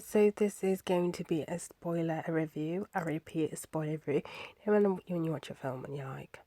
So this is going to be a spoiler review. I repeat, a spoiler review. When you watch a film and you're like,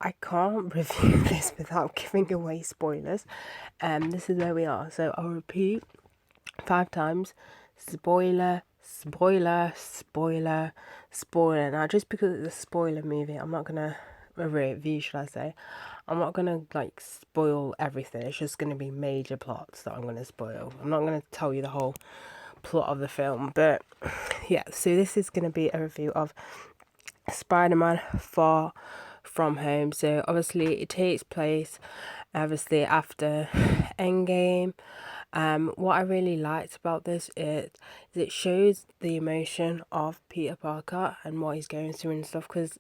I can't review this without giving away spoilers. This is where we are. So I'll repeat 5 times. Spoiler, spoiler, spoiler, spoiler. Now, just because it's a spoiler movie, I'm not gonna review, should I say? I'm not gonna spoil everything. It's just gonna be major plots that I'm gonna spoil. I'm not gonna tell you the whole plot of the film, but yeah. So this is gonna be a review of Spider-Man Far From Home. So obviously it takes place obviously after Endgame. What I really liked about this is it shows the emotion of Peter Parker and what he's going through and stuff, because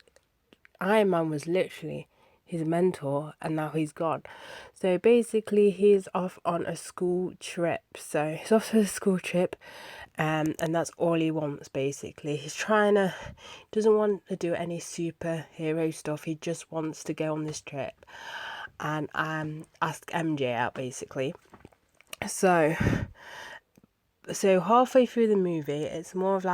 Iron Man was literally his mentor and now he's gone. So basically he's off on a school trip. So he's off to a school trip, and that's all he wants basically. Doesn't want to do any superhero stuff. He just wants to go on this trip and ask MJ out basically. So halfway through the movie, it's more of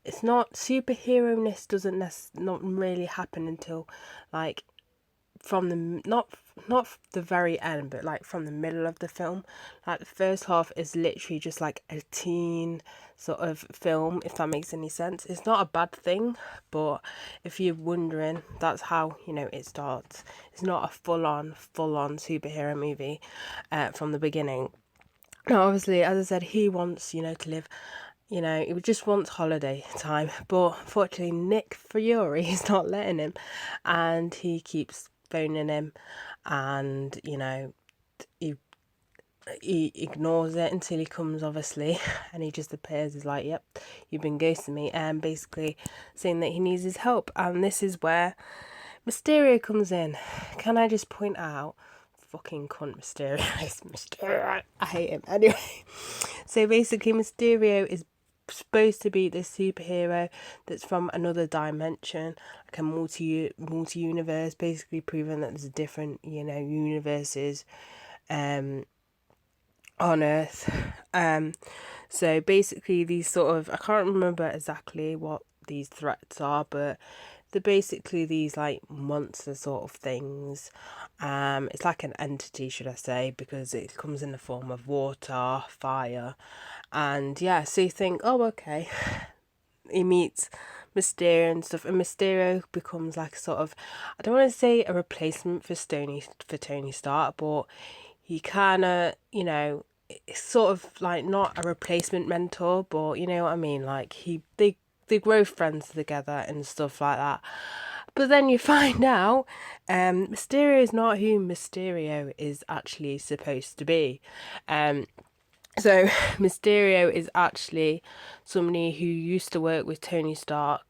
it's not superhero-ness, doesn't not really happen until from the not the very end, but from the middle of the film. The first half is literally just a teen sort of film, if that makes any sense. It's not a bad thing, but if you're wondering, that's how it starts. It's not a full-on superhero movie from the beginning. Now, obviously, as I said, he wants to live. He just wants holiday time, but unfortunately Nick Fury is not letting him, and he keeps phoning him, and he ignores it until he comes, obviously, and he just appears. He's like, "Yep, you've been ghosting me," and basically saying that he needs his help. And this is where Mysterio comes in. Can I just point out, fucking cunt Mysterio. Mysterio, I hate him. Anyway, so basically Mysterio is supposed to be this superhero that's from another dimension, like a multi-universe, basically proving that there's different universes on Earth. So basically these sort of, I can't remember exactly what these threats are, but they're basically these monster sort of things. It's like an entity, should I say, because it comes in the form of water, fire, and yeah. So you think, oh, okay. He meets Mysterio and stuff, and Mysterio becomes sort of, I don't want to say a replacement for Tony Stark, but he kind of, it's sort of not a replacement mentor, but you know what I mean. They grow friends together and stuff like that. But then you find out Mysterio is not who Mysterio is actually supposed to be. So Mysterio is actually somebody who used to work with Tony Stark,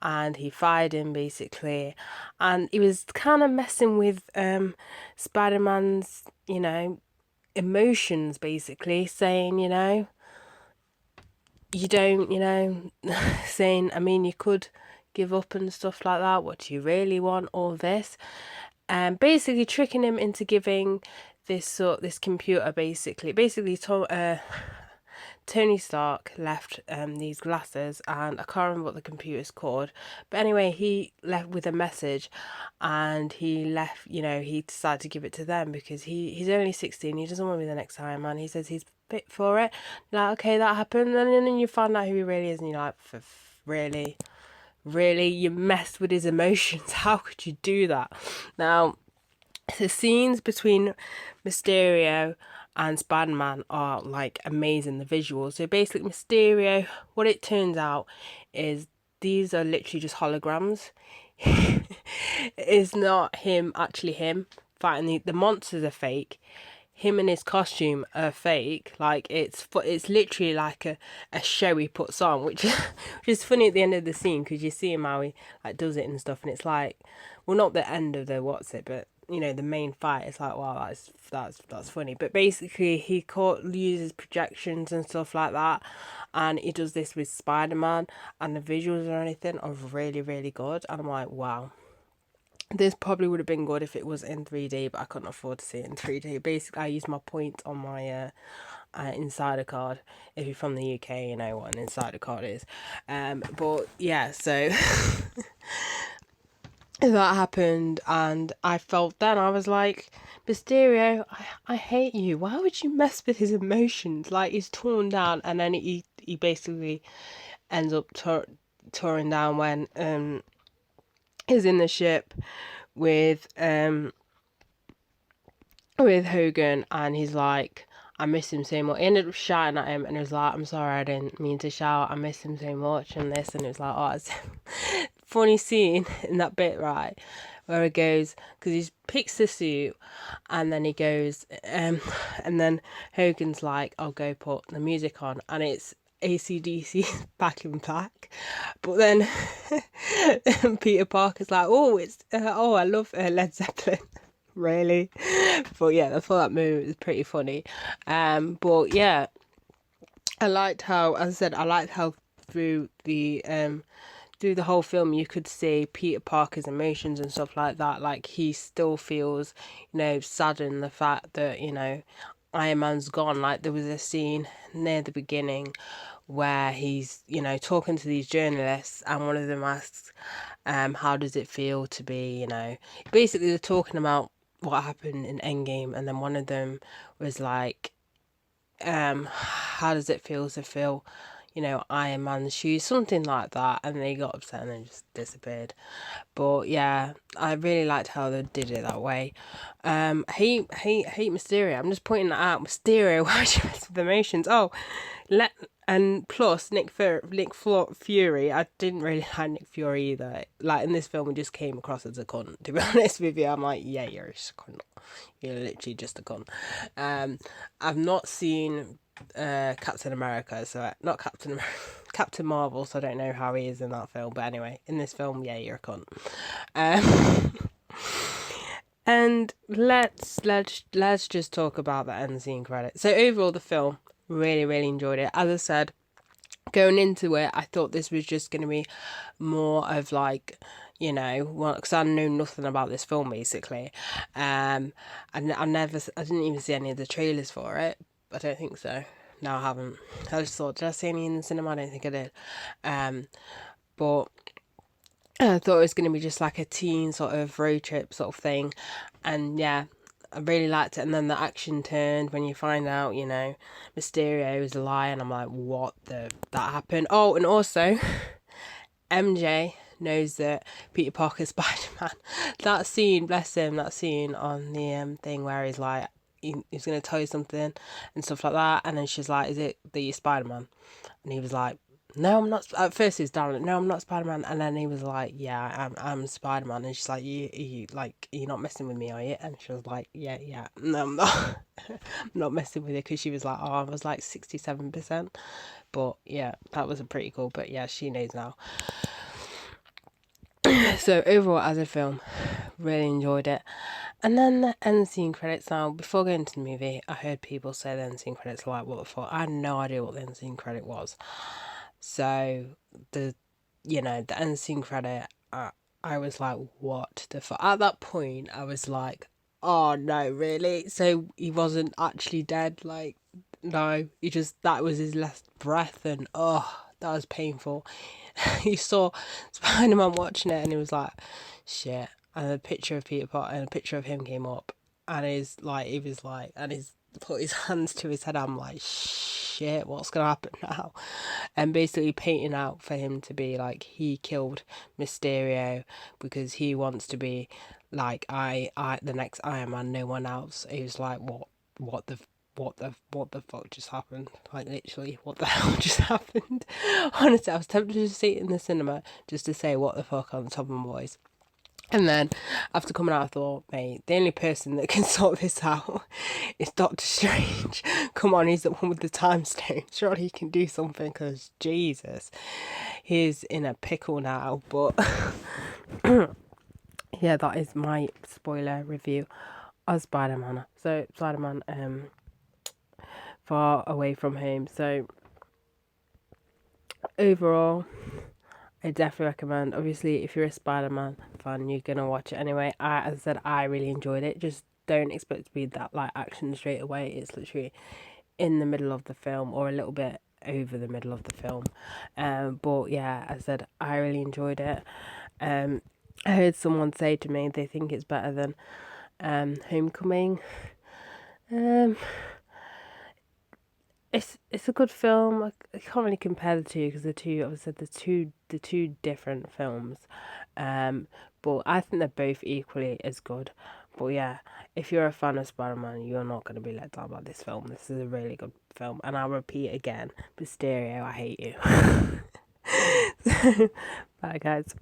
and he fired him basically, and he was kind of messing with Spider-Man's emotions, basically saying you don't saying, I mean, you could give up and stuff like that. What do you really want? All this, and basically tricking him into giving this computer basically. Tony Stark left these glasses, and I can't remember what the computer's called, but anyway, he left with a message, and he left. He decided to give it to them because he's only 16. He doesn't want to be the next Iron Man. He says he's fit for it. Okay, that happened, and then you find out who he really is, and you're like, really, really, you messed with his emotions. How could you do that? Now, the scenes between Mysterio and Spider-Man are amazing, the visuals. So basically Mysterio, what it turns out is these are literally just holograms. It's not him fighting. The monsters are fake. Him and his costume are fake. It's literally a show he puts on, which is funny at the end of the scene, because you see him how he does it and stuff, and it's well, not the end of the but the main fight. It's wow, that's funny. But basically he uses projections and stuff like that, and he does this with Spider-Man, and the visuals or anything are really, really good, and I'm like, wow. This probably would have been good if it was in 3D, but I couldn't afford to see it in 3D. Basically, I used my point on my insider card. If you're from the UK, you know what an insider card is. But yeah, so that happened, and I felt then, I was like, Mysterio, I hate you. Why would you mess with his emotions? Like, he's torn down, and then he basically ends up touring down when he's in the ship with Hogan, and he's like, I miss him so much. He ended up shouting at him, and he was like, I'm sorry, I didn't mean to shout. I miss him so much, and this, and it was like, oh, it's funny scene in that bit, right, where he goes, because he picks the suit, and then he goes, and then Hogan's like, I'll go put the music on, and it's AC/DC Back in Black, but then Peter Parker's like, oh, it's I love Led Zeppelin. Really, but yeah, I thought that movie was pretty funny. But yeah, I liked how, as I said, I liked how through the whole film you could see Peter Parker's emotions and stuff like that. Like, he still feels, saddened the fact that, Iron Man's gone. Like, there was a scene near the beginning where he's, talking to these journalists, and one of them asks, how does it feel to be, basically they're talking about what happened in Endgame, and then one of them was like, how does it feel to feel, Iron Man's shoes, something like that, and they got upset and then just disappeared. But yeah, I really liked how they did it that way. Hate Mysterio. I'm just pointing that out. Mysterio, why would you mess with emotions? And plus Nick Fury. I didn't really like Nick Fury either. Like, in this film, he just came across as a cunt. To be honest with you, I'm like, yeah, you're a cunt. You're literally just a cunt. I've not seen Captain America, so not Captain America, Captain Marvel. So I don't know how he is in that film. But anyway, in this film, yeah, you're a cunt. And let's just talk about the end scene credits. So overall, the film, really, really enjoyed it. As I said, going into it, I thought this was just going to be more of like, because I know nothing about this film basically. And I didn't even see any of the trailers for it. I don't think so. No, I haven't. I just thought, did I see any in the cinema? I don't think I did. But I thought it was going to be just like a teen sort of road trip sort of thing. And yeah, I really liked it. And then the action turned when you find out, Mysterio is a liar. And I'm like, that happened? Oh, and also, MJ knows that Peter Parker's Spider-Man. That scene, bless him, that scene on the thing where he's like, he's going to tell you something and stuff like that. And then she's like, is it that you're Spider-Man? And he was like, no, I'm not. At first he was down, like, no, I'm not Spider-Man. And then he was like, yeah, I'm Spider-Man. And she's like, you're not messing with me, are you? And she was like, yeah, no, I'm not. I'm not messing with you, because she was like, oh, I was like 67%. But yeah, that was a pretty cool. But yeah, she knows now. So overall, as a film, really enjoyed it. And then the end scene credits. Now, before going to the movie, I heard people say the end scene credits are like, what the fuck? I had no idea what the end scene credit was. So the end scene credit, I was like, what the fuck? At that point, I was like, oh no, really? So he wasn't actually dead? Like, no, that was his last breath, and oh, that was painful. You saw Spider-Man watching it, and he was like, shit. And a picture of Peter Parker and a picture of him came up, and he was like, and he's put his hands to his head. I'm like, shit, what's gonna happen now? And basically painting out for him to be like, he killed Mysterio because he wants to be like the next Iron Man, no one else. He was like, what the fuck just happened? Like, literally, what the hell just happened? Honestly, I was tempted to see it in the cinema just to say what the fuck on the top of my voice. And then, after coming out, I thought, mate, the only person that can sort this out is Doctor Strange. Come on, he's the one with the time stone. Surely he can do something, because, Jesus, he's in a pickle now. But, yeah, that is my spoiler review of Spider-Man. So, Spider-Man, Far Away From Home. So, overall, I definitely recommend. Obviously, if you're a Spider-Man fan, you're gonna watch it anyway. As I said, I really enjoyed it. Just don't expect it to be that like action straight away. It's literally in the middle of the film, or a little bit over the middle of the film. But yeah, as I said, I really enjoyed it. I heard someone say to me they think it's better than Homecoming. Um, it's a good film. I can't really compare the two because the two different films. But I think they're both equally as good. But yeah, if you're a fan of Spider-Man, you're not going to be let down by this film. This is a really good film, and I'll repeat again, Mysterio, I hate you. Bye, guys.